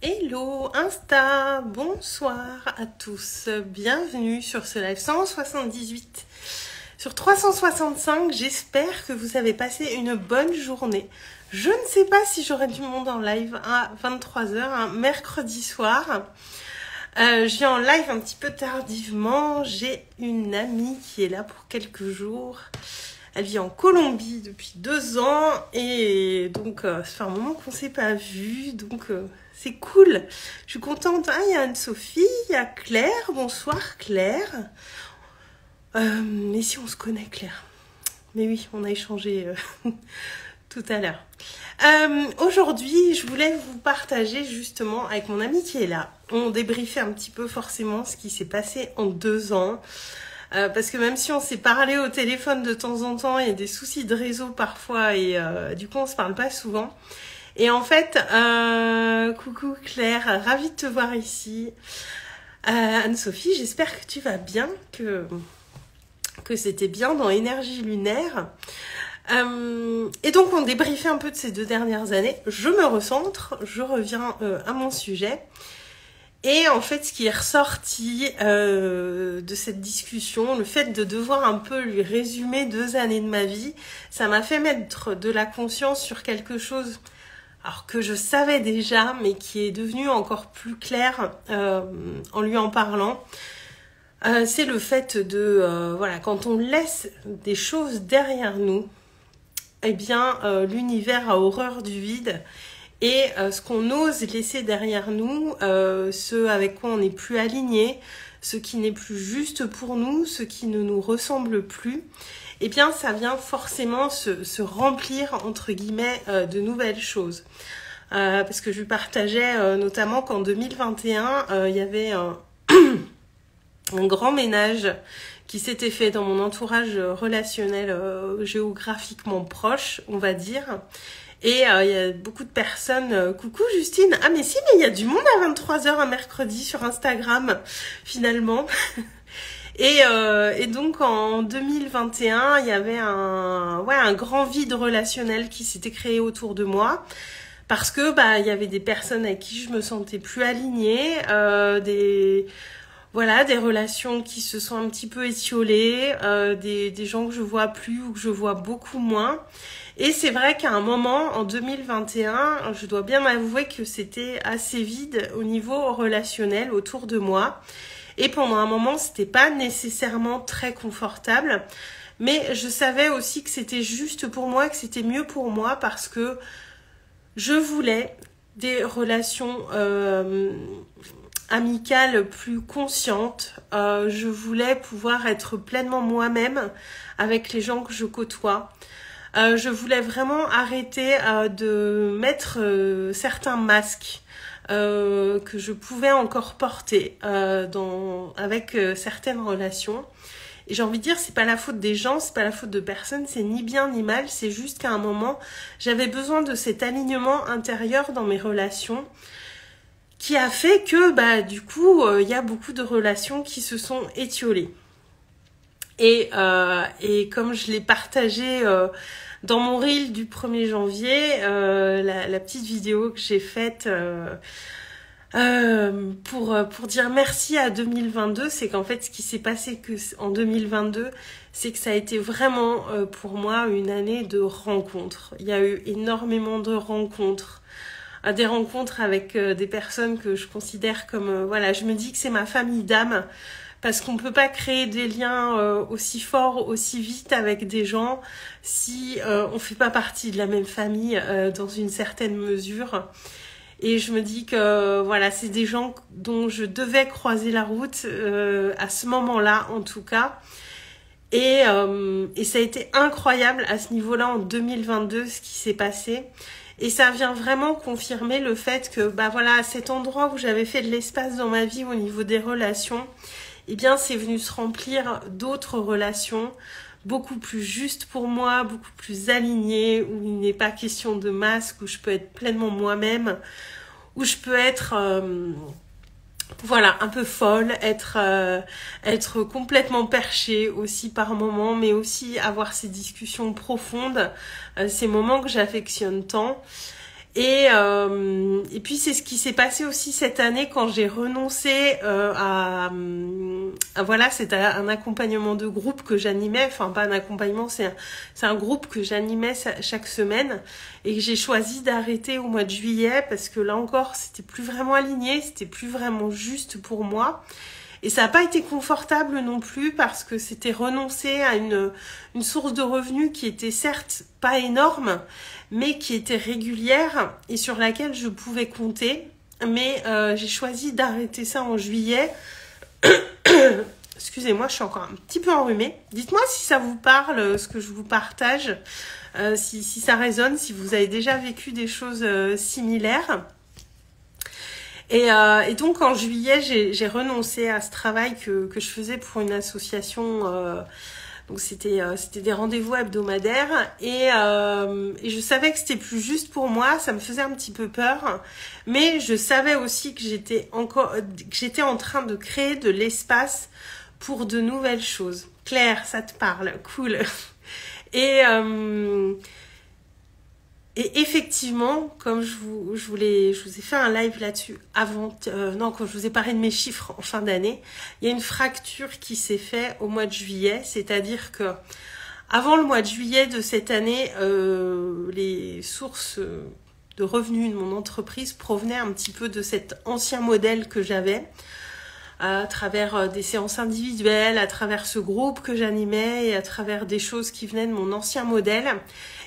Hello Insta, bonsoir à tous, bienvenue sur ce live 178 sur 365, j'espère que vous avez passé une bonne journée. Je ne sais pas si j'aurai du monde en live à 23 h, un mercredi soir. Je viens en live un petit peu tardivement, j'ai une amie qui est là pour quelques jours. Elle vit en Colombie depuis 2 ans et donc ça fait un moment qu'on ne s'est pas vu, donc c'est cool. Je suis contente. Ah, il y a Anne-Sophie, il y a Claire. Bonsoir Claire. Mais si on se connaît Claire. Mais oui, on a échangé tout à l'heure. Aujourd'hui, je voulais vous partager justement avec mon amie qui est là. On débriefait un petit peu forcément ce qui s'est passé en 2 ans. Parce que même si on s'est parlé au téléphone de temps en temps, il y a des soucis de réseau parfois et du coup on se parle pas souvent. Et en fait, coucou Claire, ravie de te voir ici. Anne-Sophie, j'espère que tu vas bien, que c'était bien dans Énergie Lunaire. Et donc on débriefait un peu de ces 2 dernières années. Je me recentre, je reviens à mon sujet. Et en fait, ce qui est ressorti de cette discussion, le fait de devoir un peu lui résumer 2 années de ma vie, ça m'a fait mettre de la conscience sur quelque chose alors que je savais déjà, mais qui est devenu encore plus clair en lui en parlant. C'est le fait de, voilà, quand on laisse des choses derrière nous, eh bien, l'univers a horreur du vide. Et ce qu'on ose laisser derrière nous, ce avec quoi on n'est plus aligné, ce qui n'est plus juste pour nous, ce qui ne nous ressemble plus, eh bien ça vient forcément se remplir entre guillemets de nouvelles choses. Parce que je lui partageais notamment qu'en 2021, il y avait un grand ménage qui s'était fait dans mon entourage relationnel géographiquement proche, on va dire. Et il y a beaucoup de personnes, coucou Justine, ah mais si, mais il y a du monde à 23 h un mercredi sur Instagram, finalement. Et donc en 2021, il y avait un grand vide relationnel qui s'était créé autour de moi. Parce que il y avait des personnes avec qui je me sentais plus alignée, des relations qui se sont un petit peu étiolées, des gens que je vois plus ou que je vois beaucoup moins. Et c'est vrai qu'à un moment, en 2021, je dois bien m'avouer que c'était assez vide au niveau relationnel autour de moi. Et pendant un moment, c'était pas nécessairement très confortable. Mais je savais aussi que c'était juste pour moi, que c'était mieux pour moi parce que je voulais des relations amicales plus conscientes. Je voulais pouvoir être pleinement moi-même avec les gens que je côtoie. Je voulais vraiment arrêter de mettre certains masques que je pouvais encore porter avec certaines relations. Et j'ai envie de dire, c'est pas la faute des gens, c'est pas la faute de personne, c'est ni bien ni mal, c'est juste qu'à un moment, j'avais besoin de cet alignement intérieur dans mes relations qui a fait que, du coup, il y a beaucoup de relations qui se sont étiolées. Et comme je l'ai partagé dans mon reel du 1er janvier, la petite vidéo que j'ai faite pour dire merci à 2022, c'est qu'en fait ce qui s'est passé en 2022, c'est que ça a été vraiment pour moi une année de rencontres. Il y a eu énormément de rencontres. Des rencontres avec des personnes que je considère comme... je me dis que c'est ma famille d'âme. Parce qu'on ne peut pas créer des liens aussi forts, aussi vite avec des gens si on ne fait pas partie de la même famille dans une certaine mesure. Et je me dis que c'est des gens dont je devais croiser la route à ce moment-là en tout cas. Et ça a été incroyable à ce niveau-là en 2022 ce qui s'est passé. Et ça vient vraiment confirmer le fait que à cet endroit où j'avais fait de l'espace dans ma vie au niveau des relations, eh bien c'est venu se remplir d'autres relations beaucoup plus justes pour moi, beaucoup plus alignées, où il n'est pas question de masque, où je peux être pleinement moi-même, où je peux être un peu folle, être complètement perchée aussi par moments, mais aussi avoir ces discussions profondes, ces moments que j'affectionne tant. Et puis c'est ce qui s'est passé aussi cette année quand j'ai renoncé voilà, c'est un accompagnement de groupe que j'animais, enfin pas un accompagnement, c'est un groupe que j'animais chaque semaine et que j'ai choisi d'arrêter au mois de juillet parce que là encore c'était plus vraiment aligné, c'était plus vraiment juste pour moi. Et ça n'a pas été confortable non plus parce que c'était renoncer à une source de revenus qui était certes pas énorme, mais qui était régulière et sur laquelle je pouvais compter. Mais j'ai choisi d'arrêter ça en juillet. Excusez-moi, je suis encore un petit peu enrhumée. Dites-moi si ça vous parle, ce que je vous partage, si ça résonne, si vous avez déjà vécu des choses similaires. Et donc en juillet, j'ai renoncé à ce travail que je faisais pour une association. Donc c'était des rendez-vous hebdomadaires et je savais que c'était plus juste pour moi. Ça me faisait un petit peu peur, mais je savais aussi que j'étais en train de créer de l'espace pour de nouvelles choses. Claire, ça te parle, cool. Et effectivement, comme je vous ai fait un live là-dessus avant, quand je vous ai parlé de mes chiffres en fin d'année, il y a une fracture qui s'est faite au mois de juillet, c'est-à-dire que avant le mois de juillet de cette année, les sources de revenus de mon entreprise provenaient un petit peu de cet ancien modèle que j'avais, à travers des séances individuelles, à travers ce groupe que j'animais et à travers des choses qui venaient de mon ancien modèle.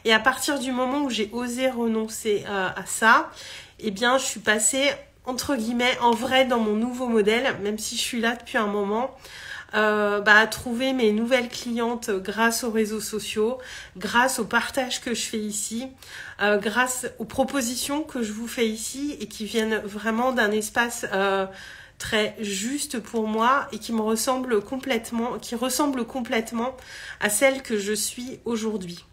Et à partir du moment où j'ai osé renoncer à ça, eh bien, je suis passée, entre guillemets, en vrai dans mon nouveau modèle, même si je suis là depuis un moment, à trouver mes nouvelles clientes grâce aux réseaux sociaux, grâce au partage que je fais ici, grâce aux propositions que je vous fais ici et qui viennent vraiment d'un espace très juste pour moi et qui ressemble complètement à celle que je suis aujourd'hui.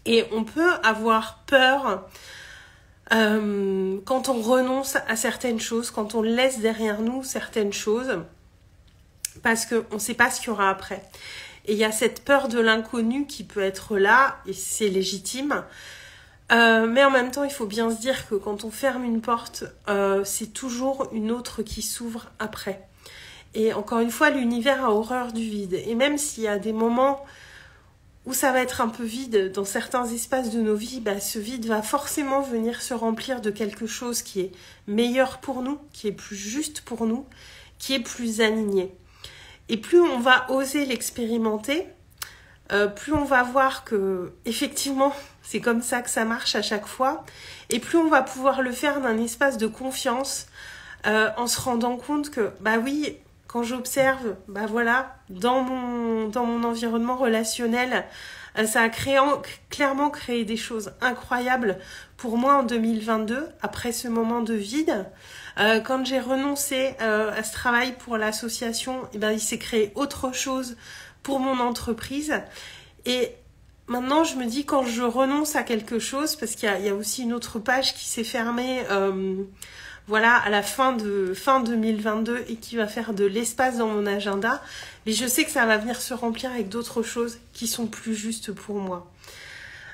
Et on peut avoir peur quand on renonce à certaines choses, quand on laisse derrière nous certaines choses, parce qu'on ne sait pas ce qu'il y aura après. Et il y a cette peur de l'inconnu qui peut être là, et c'est légitime. Mais en même temps, il faut bien se dire que quand on ferme une porte, c'est toujours une autre qui s'ouvre après. Et encore une fois, l'univers a horreur du vide. Et même s'il y a des moments où ça va être un peu vide dans certains espaces de nos vies, ce vide va forcément venir se remplir de quelque chose qui est meilleur pour nous, qui est plus juste pour nous, qui est plus aligné. Et plus on va oser l'expérimenter, plus on va voir que effectivement c'est comme ça que ça marche à chaque fois, et plus on va pouvoir le faire d'un espace de confiance, en se rendant compte que oui, quand j'observe, voilà, dans mon environnement relationnel, ça a clairement créé des choses incroyables pour moi en 2022, après ce moment de vide. Quand j'ai renoncé à ce travail pour l'association, il s'est créé autre chose pour mon entreprise. Et maintenant, je me dis, quand je renonce à quelque chose, parce qu'il y a aussi une autre page qui s'est fermée à la fin 2022 et qui va faire de l'espace dans mon agenda, mais je sais que ça va venir se remplir avec d'autres choses qui sont plus justes pour moi.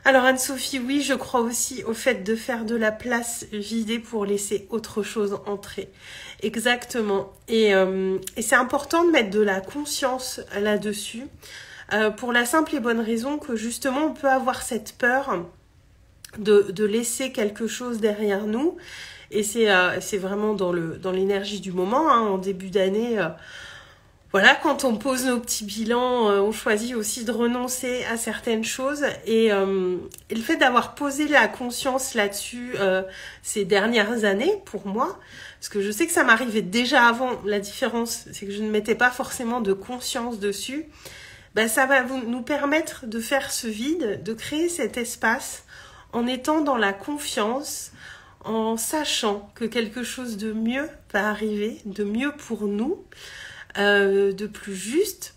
Alors Anne-Sophie, oui, je crois aussi au fait de faire de la place vidée pour laisser autre chose entrer. Exactement. Et c'est important de mettre de la conscience là-dessus, pour la simple et bonne raison que justement on peut avoir cette peur de laisser quelque chose derrière nous. Et c'est vraiment dans l'énergie du moment, en début d'année. Quand on pose nos petits bilans, on choisit aussi de renoncer à certaines choses. Et le fait d'avoir posé la conscience là-dessus ces dernières années, pour moi, parce que je sais que ça m'arrivait déjà avant, la différence, c'est que je ne mettais pas forcément de conscience dessus, ça va nous permettre de faire ce vide, de créer cet espace en étant dans la confiance, en sachant que quelque chose de mieux va arriver, de mieux pour nous, de plus juste,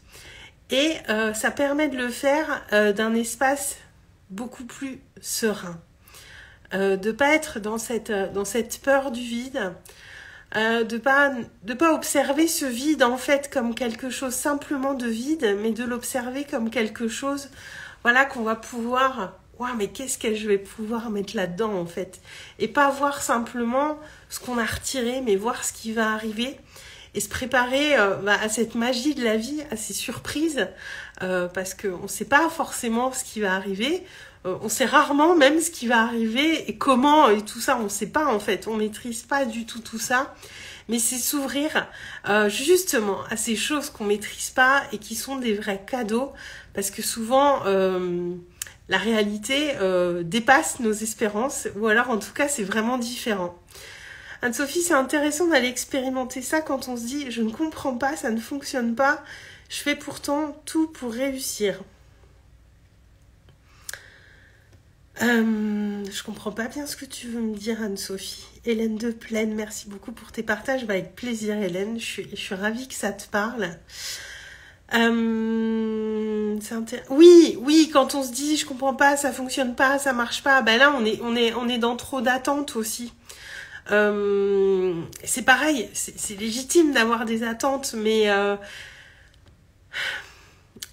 et ça permet de le faire d'un espace beaucoup plus serein, de pas être dans cette peur du vide, de pas observer ce vide en fait comme quelque chose simplement de vide, mais de l'observer comme quelque chose qu'on va pouvoir Ouah, mais qu'est-ce que je vais pouvoir mettre là-dedans en fait? Et pas voir simplement ce qu'on a retiré, mais voir ce qui va arriver et se préparer à cette magie de la vie, à ces surprises, parce qu'on ne sait pas forcément ce qui va arriver. On sait rarement même ce qui va arriver et comment et tout ça, on ne sait pas en fait, on maîtrise pas du tout ça. Mais c'est s'ouvrir justement à ces choses qu'on maîtrise pas et qui sont des vrais cadeaux, parce que souvent la réalité dépasse nos espérances, ou alors en tout cas c'est vraiment différent. Anne-Sophie, c'est intéressant d'aller expérimenter ça quand on se dit « je ne comprends pas, ça ne fonctionne pas, je fais pourtant tout pour réussir ». Je comprends pas bien ce que tu veux me dire, Anne-Sophie. Hélène de Plaine, merci beaucoup pour tes partages. Avec plaisir, Hélène. Je suis ravie que ça te parle. Oui, quand on se dit je comprends pas, ça fonctionne pas, ça marche pas, ben là on est dans trop d'attentes aussi. C'est pareil, c'est légitime d'avoir des attentes, mais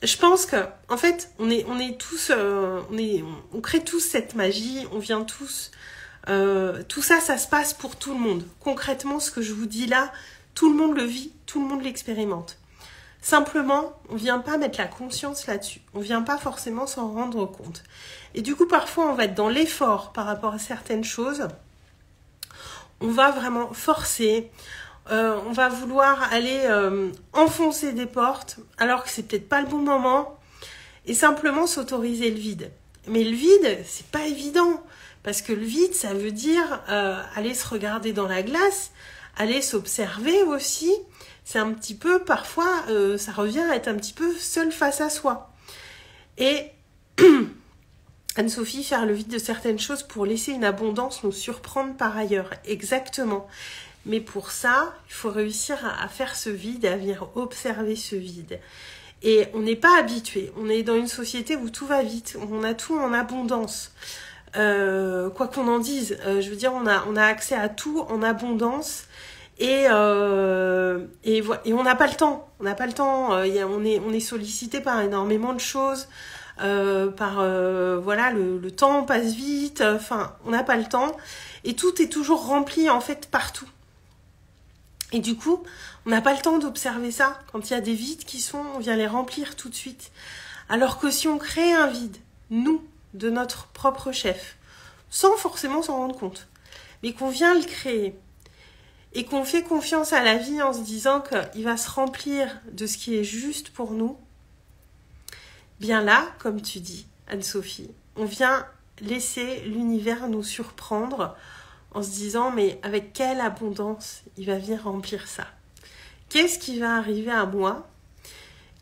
je pense que, en fait, on crée tous cette magie, on vient tous, tout ça, ça se passe pour tout le monde. Concrètement, ce que je vous dis là, tout le monde le vit, tout le monde l'expérimente. Simplement, on vient pas mettre la conscience là-dessus. On vient pas forcément s'en rendre compte. Et du coup, parfois, on va être dans l'effort par rapport à certaines choses. On va vraiment forcer. On va vouloir aller enfoncer des portes alors que c'est peut-être pas le bon moment et simplement s'autoriser le vide. Mais le vide, c'est pas évident parce que le vide, ça veut dire aller se regarder dans la glace, aller s'observer aussi. C'est un petit peu, parfois, ça revient à être un petit peu seul face à soi. Et Anne-Sophie, faire le vide de certaines choses pour laisser une abondance nous surprendre par ailleurs. Exactement. Mais pour ça, il faut réussir à faire ce vide, à venir observer ce vide. Et on n'est pas habitué. On est dans une société où tout va vite. On a tout en abondance. Quoi qu'on en dise, je veux dire, on a accès à tout en abondance. Et on n'a pas le temps. On n'a pas le temps. On est sollicité par énormément de choses. Voilà, le temps passe vite. Enfin, on n'a pas le temps. Et tout est toujours rempli en fait partout. Et du coup, on n'a pas le temps d'observer ça. Quand il y a des vides qui sont, on vient les remplir tout de suite. Alors que si on crée un vide, nous, de notre propre chef, sans forcément s'en rendre compte, mais qu'on vient le créer, et qu'on fait confiance à la vie en se disant qu'il va se remplir de ce qui est juste pour nous, bien là, comme tu dis, Anne-Sophie, on vient laisser l'univers nous surprendre en se disant, mais avec quelle abondance il va venir remplir ça? Qu'est-ce qui va arriver à moi?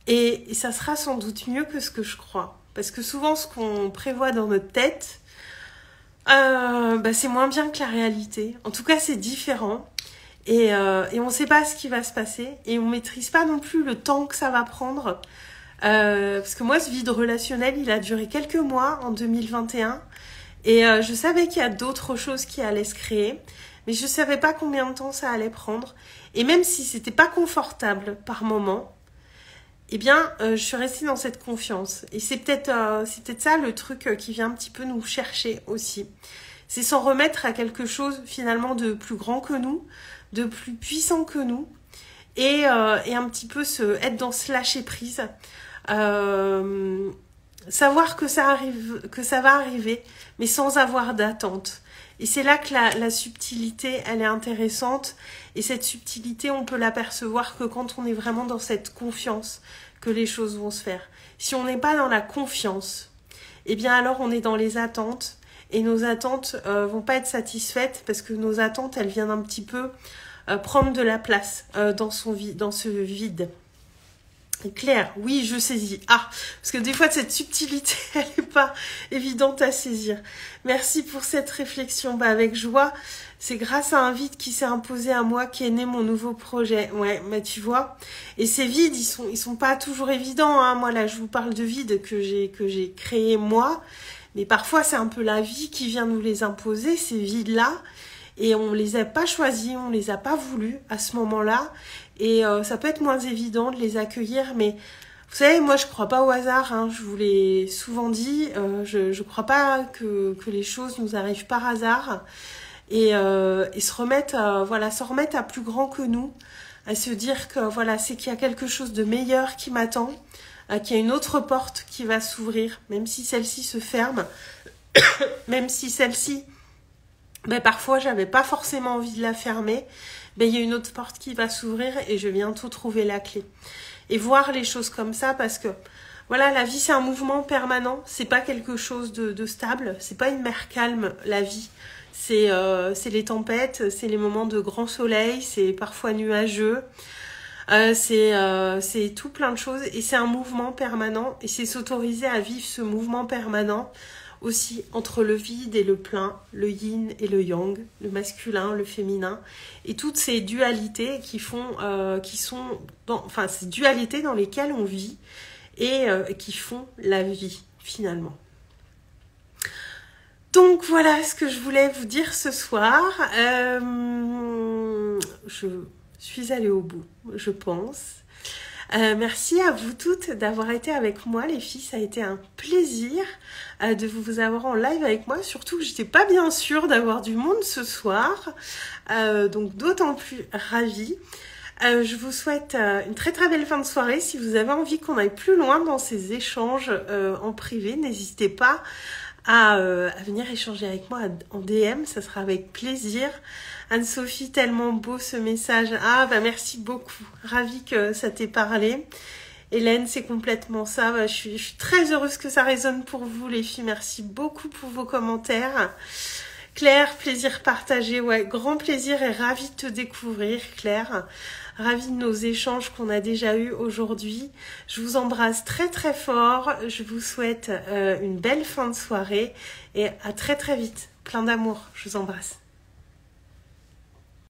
Et ça sera sans doute mieux que ce que je crois. Parce que souvent, ce qu'on prévoit dans notre tête, c'est moins bien que la réalité. En tout cas, c'est différent. Et on ne sait pas ce qui va se passer. Et on ne maîtrise pas non plus le temps que ça va prendre. Parce que moi, ce vide relationnel, il a duré quelques mois en 2021. Et je savais qu'il y a d'autres choses qui allaient se créer, mais je ne savais pas combien de temps ça allait prendre. Et même si c'était pas confortable par moment, eh bien, je suis restée dans cette confiance. Et c'est peut-être ça le truc qui vient un petit peu nous chercher aussi. C'est s'en remettre à quelque chose finalement de plus grand que nous, de plus puissant que nous, et un petit peu être dans ce lâcher prise. Savoir que ça va arriver, mais sans avoir d'attente. Et c'est là que la subtilité, elle est intéressante. Et cette subtilité, on peut l'apercevoir que quand on est vraiment dans cette confiance que les choses vont se faire. Si on n'est pas dans la confiance, eh bien alors on est dans les attentes. Et nos attentes vont pas être satisfaites parce que nos attentes, elles viennent un petit peu prendre de la place dans ce vide. Claire, oui, je saisis. Ah, parce que des fois, cette subtilité, elle n'est pas évidente à saisir. Merci pour cette réflexion. Avec joie, c'est grâce à un vide qui s'est imposé à moi qu'est né mon nouveau projet. Ouais, mais tu vois. Et ces vides, ils sont pas toujours évidents. Hein. Moi, là, je vous parle de vides que j'ai créé moi. Mais parfois, c'est un peu la vie qui vient nous les imposer, ces vides-là. Et on les a pas choisis, on les a pas voulus à ce moment-là. Et ça peut être moins évident de les accueillir, mais Vous savez, moi je crois pas au hasard, hein, je vous l'ai souvent dit, je crois pas que les choses nous arrivent par hasard et se remettre, voilà, s'en remettre à plus grand que nous, à se dire que voilà, c'est qu'il y a quelque chose de meilleur qui m'attend, qu'il y a une autre porte qui va s'ouvrir, même si celle-ci se ferme, même si celle-ci, ben, parfois j'avais pas forcément envie de la fermer, ben, il y a une autre porte qui va s'ouvrir et je vais bientôt trouver la clé. Et voir les choses comme ça parce que voilà, la vie c'est un mouvement permanent, c'est pas quelque chose de stable, c'est pas une mer calme la vie, c'est les tempêtes, c'est les moments de grand soleil, c'est parfois nuageux, c'est tout plein de choses et c'est un mouvement permanent et c'est s'autoriser à vivre ce mouvement permanent aussi entre le vide et le plein, le yin et le yang, le masculin, le féminin, et toutes ces dualités qui font, ces dualités dans lesquelles on vit et qui font la vie finalement. Donc voilà ce que je voulais vous dire ce soir. Je suis allée au bout, je pense. Merci à vous toutes d'avoir été avec moi les filles, ça a été un plaisir de vous avoir en live avec moi, surtout que j'étais pas bien sûre d'avoir du monde ce soir, donc d'autant plus ravie. Je vous souhaite une très très belle fin de soirée. Si vous avez envie qu'on aille plus loin dans ces échanges en privé, n'hésitez pas à venir échanger avec moi en DM, ça sera avec plaisir. Anne-Sophie, tellement beau ce message. Ah, bah merci beaucoup. Ravie que ça t'ait parlé. Hélène, c'est complètement ça. Bah, je suis très heureuse que ça résonne pour vous, les filles. Merci beaucoup pour vos commentaires. Claire, plaisir partagé. Ouais, grand plaisir et ravie de te découvrir, Claire. Ravie de nos échanges qu'on a déjà eus aujourd'hui. Je vous embrasse très très fort. Je vous souhaite une belle fin de soirée et à très très vite. Plein d'amour. Je vous embrasse.